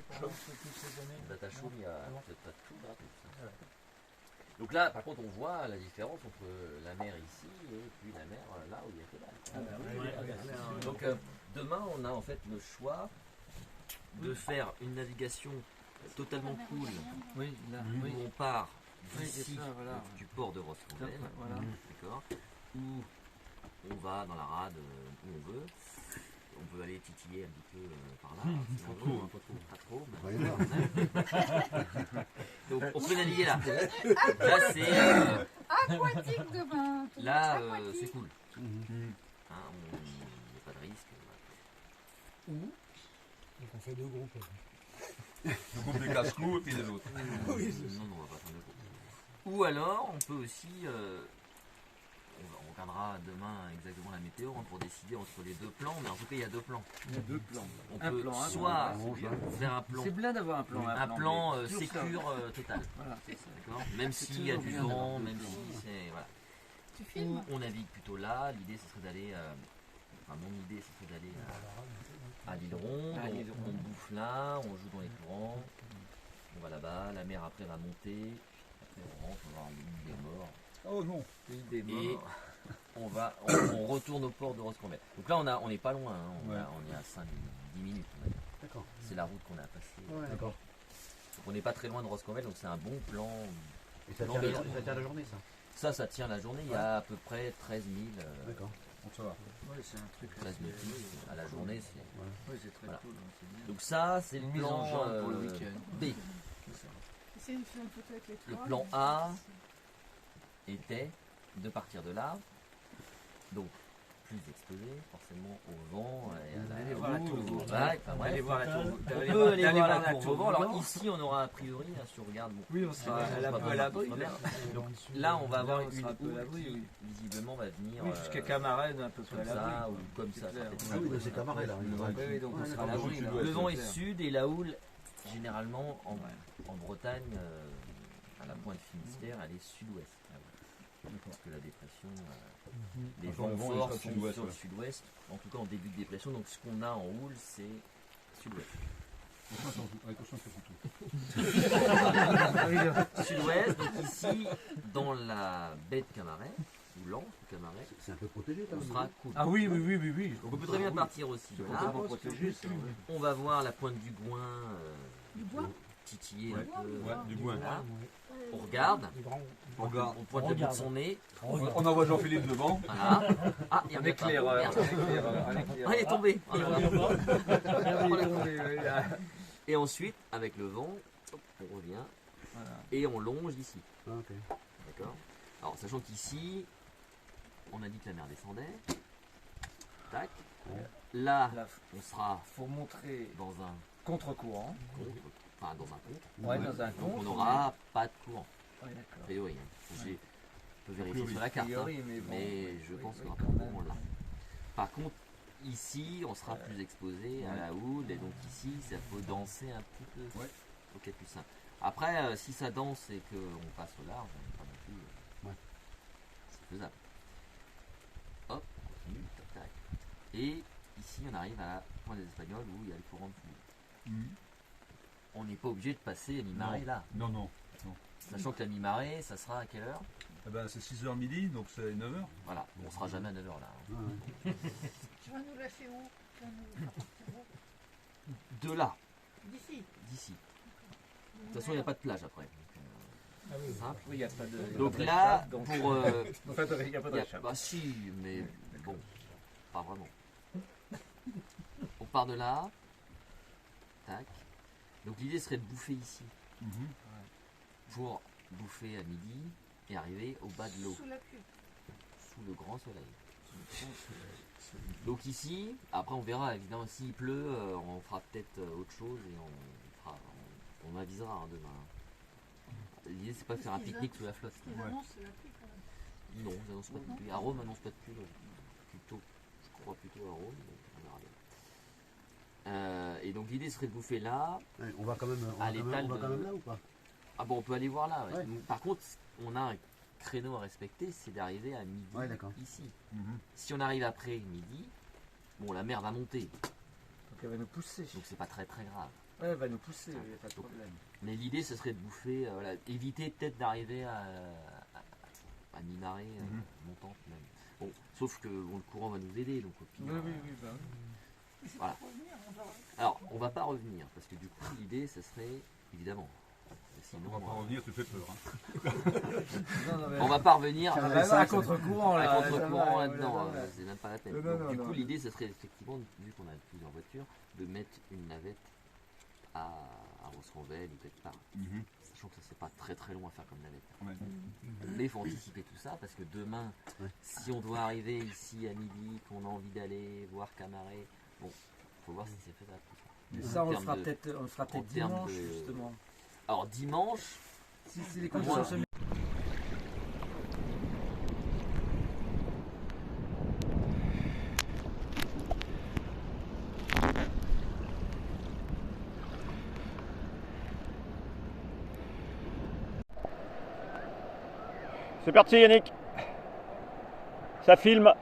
pendant toutes ces années. Datachoum, il y a peut-être pas tout gratos. Donc là, par contre, on voit la différence entre la mer ici et puis la mer là où il y a que dalle. Donc demain, on a en fait le choix de faire une navigation totalement cool. Oui, là, Où on part d'ici, ça, voilà. donc, du port de Roscommon, Voilà. d'accord, où on va dans la rade où on veut. On peut aller titiller un petit peu par là. Pas trop, hein, pas trop. Pas trop. Donc on peut naviguer là. Là c'est Aquatique demain. là c'est cool. Hein, il n'y a pas de risque. Donc on fait deux groupes. Le groupe des casse-clous et puis les autres. Non, non, on va pas faire de groupe. Ou alors on peut aussi on regardera demain exactement la météo pour décider entre les deux plans, mais en tout cas il y a deux plans. Il y a deux plans. On Un peut plan, un soit plan. faire un plan, C'est bien d'avoir un plan. un plan B. Toujours ça. sécure total. Voilà, c'est ça. D'accord, même C'est s'il y a toujours du bien d'avoir vent, deux même plans. si c'est. Voilà. Tu Ou filmes on navigue plutôt là, l'idée ce serait d'aller. Enfin, mon idée ce serait d'aller à l'île Ronde, À l'île on bouffe là, on joue dans les courants, on va là-bas, la mer après va monter, après on rentre, on va voir l'île des morts, Oh non. L'île des et morts. on retourne au port de Roscommon. Donc là on n'est pas loin, hein, on est à 10 minutes, on va dire. D'accord. C'est la route qu'on a passée. D'accord. Donc on n'est pas très loin de Roscommon, donc c'est un bon plan. Et ça Non, tient, mais- ça tient la journée, ça. Ça tient la journée, il y a à peu près 13 000. D'accord. Donc ça va. Oui, c'est un truc. 13 000 à la journée. Oui, c'est très Voilà. cool. hein, c'est bien. Donc ça, c'est le Une mise plan en jambe pour le week-end. B. C'est une photo avec les Le trois. plan A était de partir de là, donc plus exposé forcément au vent et à D'aller la voir la houle, tour aux Vauban. vagues, enfin, bref. D'aller voir la tour. On D'aller peut voir aller d'aller voir voir la tour Vauban. Vauban. Alors ici, on aura a priori, hein, si on regarde, bon, Oui, on sera pas- à pas l'abri. vraiment Là, Donc là, on va avoir Là, on une sera un peu à houle l'abri, qui oui. visiblement va venir Oui, jusqu'à Camarade, un peu près comme à l'abri. ça ou comme ça. C'est clair. peut-être Ah oui, un peu. c'est Camaret, là. Oui, oui, donc on sera à l'abri. là. Le vent est clair. sud et la houle, généralement en Bretagne, à la pointe Finistère, elle est sud-ouest. Parce que la dépression, les Enfin, vents le vent, il forts sera sont sud-ouest, sur le ouais. sud-ouest, en tout cas en début de dépression. Donc ce qu'on a en houle, c'est sud-ouest. Attention, c'est couteau. Sud-ouest, donc ici, dans la baie de Camaret, ou l'anse de Camaret, C'est un peu protégé, quand on même. sera cool. Ah oui, oui, oui, oui, oui. Donc on peut très bien partir aussi de là. Complètement protégé, ça. Oui. On va voir la pointe du Gouin, Du bois. titiller Ouais. un peu. Ouais, du Gouin. Voilà. On regarde, Des grands. On regarde. on pointe le bout de son nez. On envoie Jean-Philippe devant. Voilà. Ah, il y a Un un éclaireur. merde. Un éclaireur. Ah, il est tombé. Ah, voilà. Il est tombé, oui, là. Et ensuite, avec le vent, hop, on revient Voilà. et on longe d'ici. Ah, ok. D'accord. Alors, sachant qu'ici, on a dit que la mer descendait. Tac. Là, Là, on sera faut montrer dans un contre-courant. contre, enfin dans un contre. Ouais, dans un Donc contre. on n'aura pas de courant. Ouais, A d'accord. priori. Hein. Je peux vérifier priori. sur la carte. A priori, hein. mais bon. Mais je Oui, pense oui, qu'on quand aura pas de même. courant là. Par contre, ici, on sera plus exposé à la houle. Et donc ici, ça peut danser un petit peu. Ouais. Ok, plus simple. Après, si ça danse et qu'on passe au large, on n'est pas non plus. Ouais. C'est faisable. Hop, on continue, tac, tac. Et ici, on arrive à la pointe des Espagnols où il y a le courant de foule. On n'est pas obligé de passer à mi-marée Non. là. Non, non. Sachant que la mi-marée, ça sera à quelle heure? Eh ben, c'est 6h midi, donc c'est 9h. Voilà, on sera jamais à 9h là. hein. Ah, ouais. Tu vas nous lâcher où? Tu vas nous faire partir où? De là, D'ici. d'ici. De toute façon, il n'y a pas de plage après. Donc, c'est simple. Oui, il n'y a pas de. Donc il y a là, pas de donc, pour. en fait, il n'y a pas de réchappe. Bah si, mais bon, pas vraiment. On part de là. Tac. Donc l'idée serait de bouffer ici. Pour bouffer à midi et arriver au bas de l'eau, Sous la pluie. sous le grand soleil. Donc ici, après on verra évidemment s'il pleut, on fera peut-être autre chose et on avisera hein, demain. L'idée c'est pas de faire un pique-nique sous la flotte. Ce qu'ils annoncent, c'est la pluie quand même. Non, ils annoncent pas de pluie. À Rome annonce pas de pluie. Donc plutôt, je crois plutôt à Rome. Donc on verra bien. Et donc l'idée serait de bouffer là. Ouais, on va quand même, À l'étal on va de- quand même là ou pas? Ah bon, on peut aller voir là. Ouais. Ouais. Par contre, on a un créneau à respecter, c'est d'arriver à midi Ouais, d'accord. ici. Si on arrive après midi, bon, la mer va monter, Donc elle va nous pousser. donc c'est pas très très grave. Ouais, elle va nous pousser, il n'y a pas de problème. Mais l'idée, ce serait de bouffer, voilà, éviter peut-être d'arriver à mi-marée, montante même. Bon, sauf que bon, le courant va nous aider, donc au pire. Oui, oui, oui. Bah, oui. Voilà. Alors, on va pas revenir, parce que du coup, l'idée, ce serait, évidemment, sinon, On va pas revenir, tu fais peur. Hein. Non, non, mais... on va pas revenir à contre-courant là. à contre-courant ça va, là-dedans, ouais, ouais. c'est même pas la peine. Non, Donc, non, du non. coup, l'idée, ce serait effectivement, vu qu'on a plusieurs voitures, de mettre une navette à Roscombel ou quelque part. Sachant que ça c'est pas très très long à faire comme navette. Ouais. Mais il faut anticiper tout ça parce que demain, si on doit arriver ici à midi, qu'on a envie d'aller voir Camaret, bon, faut voir si c'est faisable. Mais ça, on le termes fera de- peut-être en termes dimanche, de- justement. Alors dimanche, Si les conditions Moi- se C'est parti Yannick. Ça filme.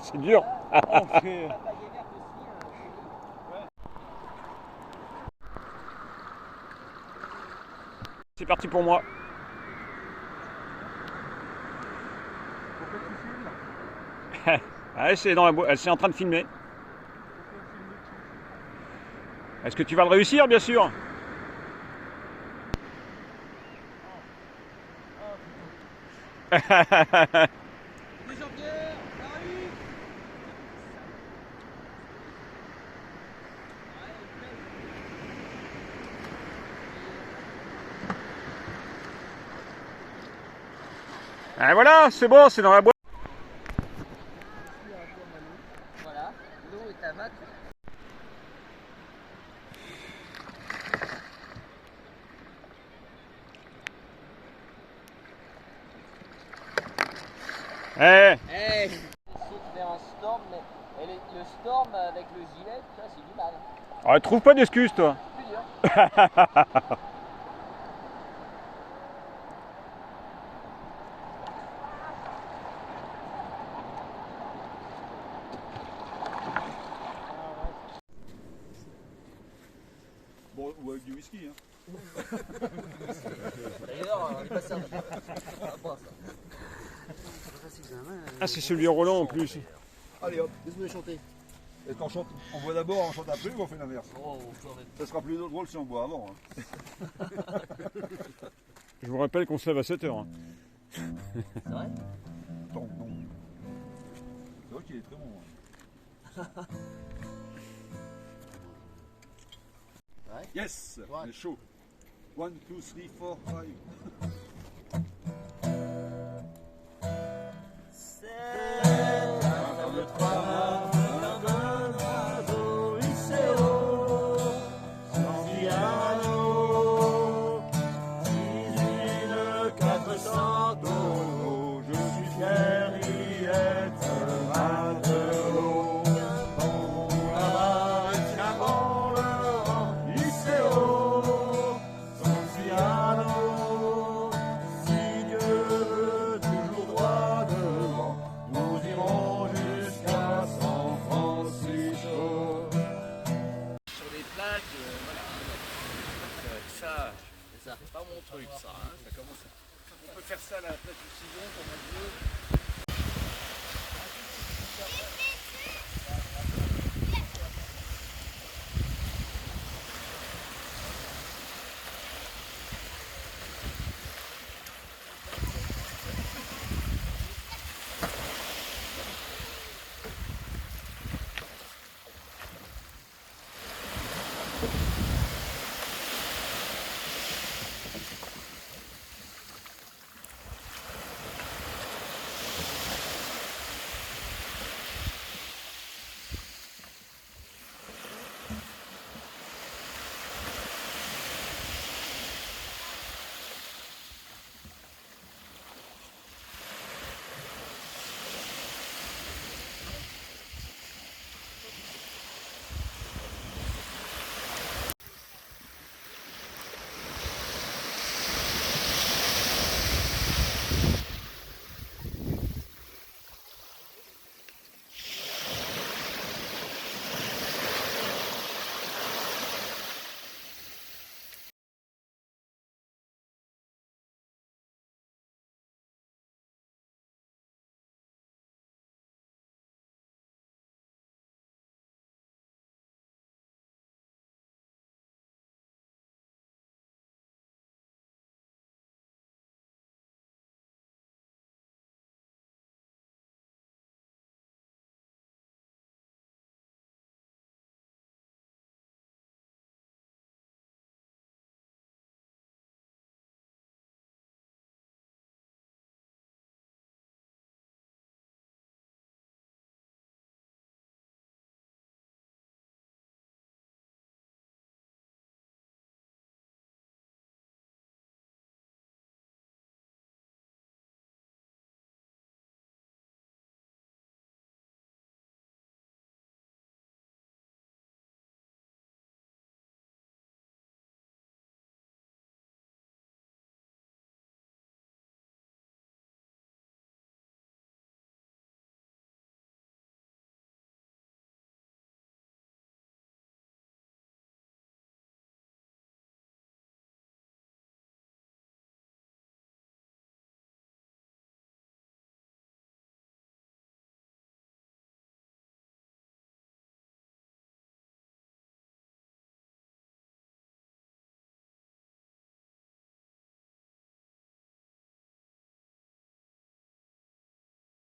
C'est dur. C'est parti pour moi. Ah, c'est dans la elle est en train de filmer. Est-ce que tu vas le réussir, bien sûr? Et voilà, c'est bon, c'est dans la boîte. voilà, l'eau est à mat. Eh, Hey, saute vers un storm, mais le storm avec le gilet, ça c'est du mal. oh, trouve pas d'excuses, toi. Plus dur. Bon, ou avec du whisky. Hein. D'ailleurs, on est passé un peu. Ah, c'est celui Roland en plus. Allez hop, qu'est-ce que vous voulez chanter? Est-ce qu'on chante, on boit d'abord, on chante après ou on fait l'inverse? Oh, Ça sera plus drôle si on boit avant. Hein. Je vous rappelle qu'on se lève à 7h. Hein. c'est vrai? Attends, non. C'est vrai qu'il est très bon. Hein. Ouais. Yes, on est chaud. 1, 2, 3, 4, 5. C'est ça. C'est pas mon truc ça, hein. Ça commence à... On peut faire ça à la place du sillon comme on veut.